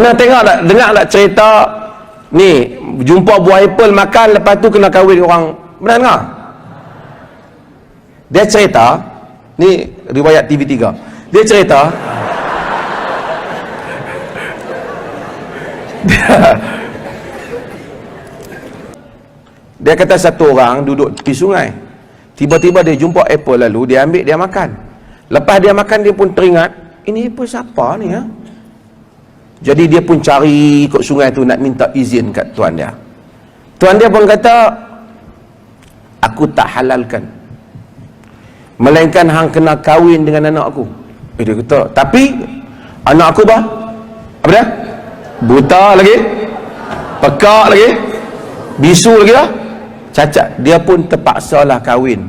Pernah tengok tak, dengar tak cerita ni, jumpa buah apple makan, lepas tu kena kahwin orang? Pernah dengar? Dia cerita, ni riwayat TV3, dia cerita dia kata satu orang duduk tepi sungai, tiba-tiba dia jumpa apple, lalu dia ambil, dia makan. Lepas dia makan, dia pun teringat, ini apple siapa ni ya? Jadi dia pun cari ikut sungai tu nak minta izin kat tuan dia. Tuan dia pun kata, aku tak halalkan, melainkan hang kena kahwin dengan anak aku. Dia kata, tapi anak aku apa dia? Buta lagi, pekak lagi, bisu lagi lah, cacat. Dia pun terpaksalah kahwin.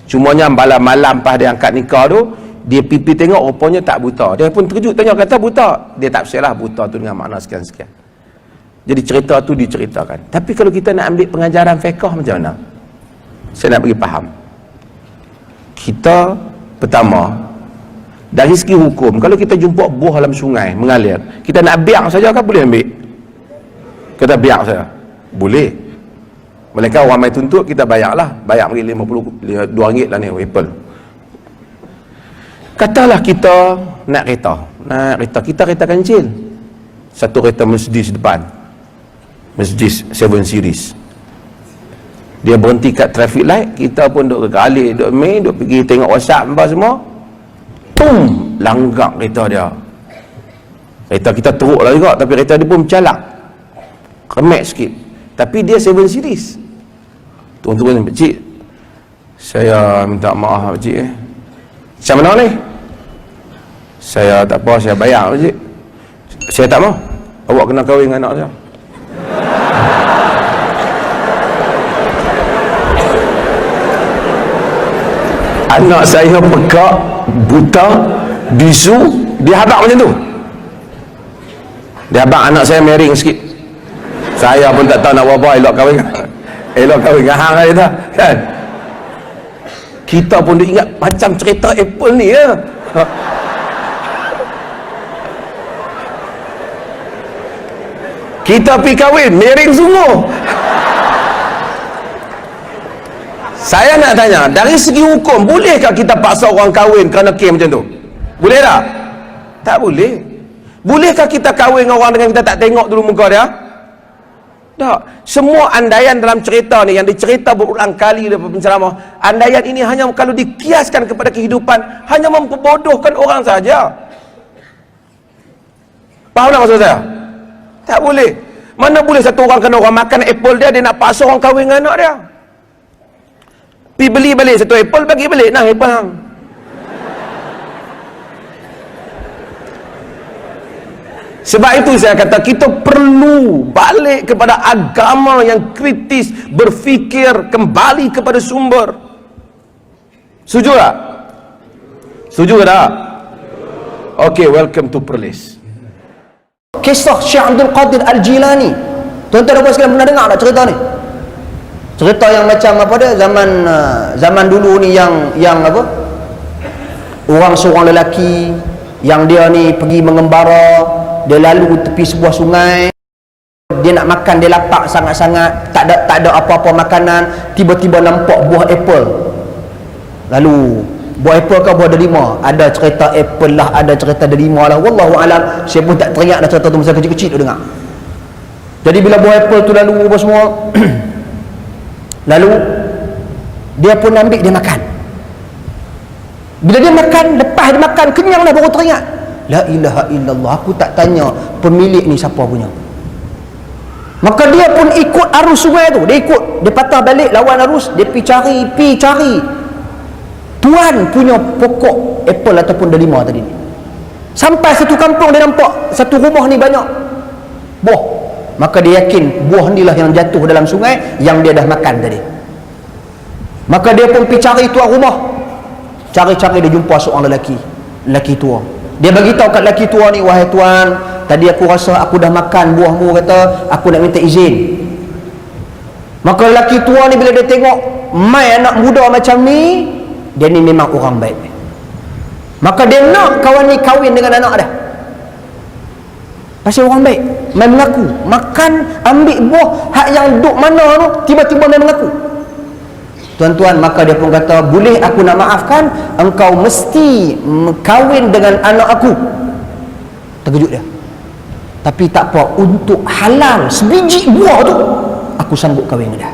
Cumanya malam-malam pas dia angkat nikah tu, dia pipi tengok rupanya tak buta. Dia pun terkejut, tanya, kata buta. Dia tak percaya lah buta tu dengan makna sekian-sekian. Jadi cerita tu diceritakan. Tapi kalau kita nak ambil pengajaran fiqh macam mana? Saya nak bagi faham. Kita pertama, dari segi hukum, kalau kita jumpa buah dalam sungai mengalir, kita nak biak saja kan boleh ambil? Kata biak saja boleh. Mereka orang main tuntut, kita bayarlah, bayar bagi 50 RM2 lah ni apple. Katalah kita nak kereta, kita kereta kancil, satu kereta Mercedes depan, Mercedes 7 Series. Dia berhenti kat traffic light, kita pun duk kekalik, duk main, duk pergi tengok WhatsApp apa semua. Pum, langgak kereta dia. Kereta kita teruk lah juga, tapi kereta dia pun mencalak, remek sikit. Tapi dia 7 Series. Tuan-tuan, pakcik, saya minta maaf pakcik. Macam mana ni? Saya tak apa, saya bayar pakcik. Saya tak mau. Awak kena kahwin dengan anak saya. Anak saya pekak, buta, bisu, dia habaq macam tu. Dia habaq anak saya miring sikit. Saya pun tak tahu nak buat apa, elok kahwin dengan hang kali dah, kan? Kita pun dia ingat macam cerita apple ni ya. Kita pergi kahwin, miring sungguh. Saya nak tanya, dari segi hukum, bolehkah kita paksa orang kahwin kerana kes macam tu? Boleh tak? Tak boleh. Bolehkah kita kahwin dengan orang dengan kita tak tengok dulu muka dia? Tak. Semua andaian dalam cerita ni yang dicerita berulang kali oleh penceramah, andaian ini hanya kalau dikiaskan kepada kehidupan, hanya memperbodohkan orang saja. Faham tak maksud saya? Tak boleh. Mana boleh satu orang kena orang makan apple dia nak paksa orang kahwin dengan anak dia? Pergi beli balik satu apple, bagi balik, nah apple hang. Sebab itu saya kata kita perlu balik kepada agama yang kritis, berfikir kembali kepada sumber. Setuju tak? Setuju tak? Okay, welcome to Perlis. Kisah Syekh Abdul Qadir Al-Jilani. Tuan-tuan dan puan sekalian pernah dengar tak cerita ni? Cerita yang macam apa dia, zaman dulu ni yang apa? Orang seorang lelaki yang dia ni pergi mengembara, dia lalu tepi sebuah sungai, dia nak makan, dia lapar sangat-sangat, tak ada apa-apa makanan, tiba-tiba nampak buah apple. Lalu buah apple ke buah delima? Ada cerita apple lah, ada cerita delima lah, wallahu alam. Saya pun tak teringat dah cerita tu masa kecil-kecil tu dengar. Jadi bila buah apple tu lalu apa semua lalu dia pun ambil, dia makan. Bila dia makan, lepas dia makan kenyang dah, baru teringat, la ilaha illallah, aku tak tanya pemilik ni siapa punya. Maka dia pun ikut arus sungai tu, dia patah balik lawan arus, dia pergi cari tuan punya pokok apple ataupun delima tadi ni. Sampai satu kampung dia nampak satu rumah ni banyak buah. Maka dia yakin buah ni lah yang jatuh dalam sungai yang dia dah makan tadi. Maka dia pun pergi cari tuan rumah. Cari-cari dia jumpa seorang lelaki tua. Dia bagi tahu kat lelaki tua ni, wahai tuan, tadi aku rasa aku dah makan buahmu, kata aku nak minta izin. Maka lelaki tua ni bila dia tengok mai anak muda macam ni, dia ni memang orang baik. Maka dia nak kawan ni kahwin dengan anak dia. Pasal orang baik main mengaku, makan ambil buah hak yang duk mana tu tiba-tiba main mengaku. Tuan-tuan, maka dia pun kata, boleh aku nak maafkan, engkau mesti kahwin dengan anak aku. Terkejut dia. Tapi tak apa, untuk halal sebiji buah tu aku sanggup kahwin dengan dia.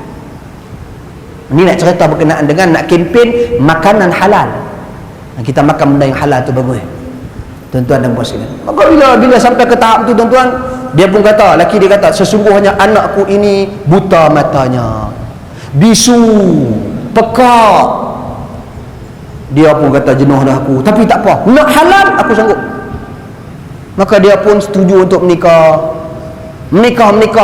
Ini nak cerita berkenaan dengan nak kempen makanan halal. Kita makan benda yang halal tu bagus, tuan-tuan dan puan sekalian. Maka bila sampai ke tahap tu, tuan-tuan, dia pun kata, laki dia kata, sesungguhnya anakku ini buta matanya, bisu, pekak. Dia pun kata, jenuh dah aku, tapi tak apa, nak halal aku sanggup. Maka dia pun setuju untuk menikah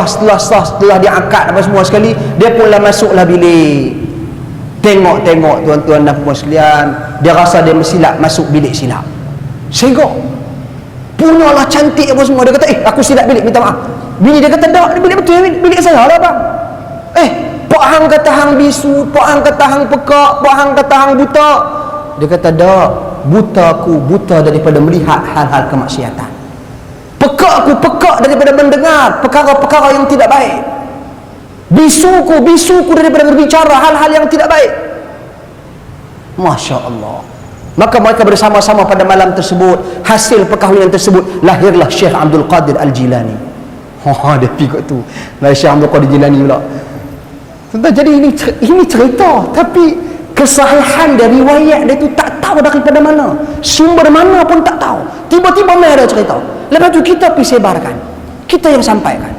setelah dia akad apa semua sekali. Dia pun lah masuklah bilik, tengok tuan-tuan dan puan sekalian, dia rasa dia silap, masuk bilik silap, sehingga punyalah cantik apa semua. Dia kata, aku silap bilik, minta maaf. Bini dia kata, tak, bilik betul, bilik saya lah bang. Pak hang kata hang bisu, pak hang kata hang pekak, pak hang kata hang buta. Dia kata, tak, buta daripada melihat hal-hal kemaksiatan. Pekak daripada mendengar perkara-perkara yang tidak baik. Bisuku daripada berbicara hal-hal yang tidak baik. Masya Allah. Maka mereka bersama-sama pada malam tersebut. Hasil perkahwinan tersebut, lahirlah Syekh Abdul Qadir Al-Jilani. Dia pikir tu lah Syekh Abdul Qadir Jilani pula. Jadi ini cerita, tapi kesahihan dari riwayat dia tu tak tahu daripada mana, sumber mana pun tak tahu. Tiba-tiba mai ada cerita, lepas tu kita pergi sebarkan, kita yang sampaikan.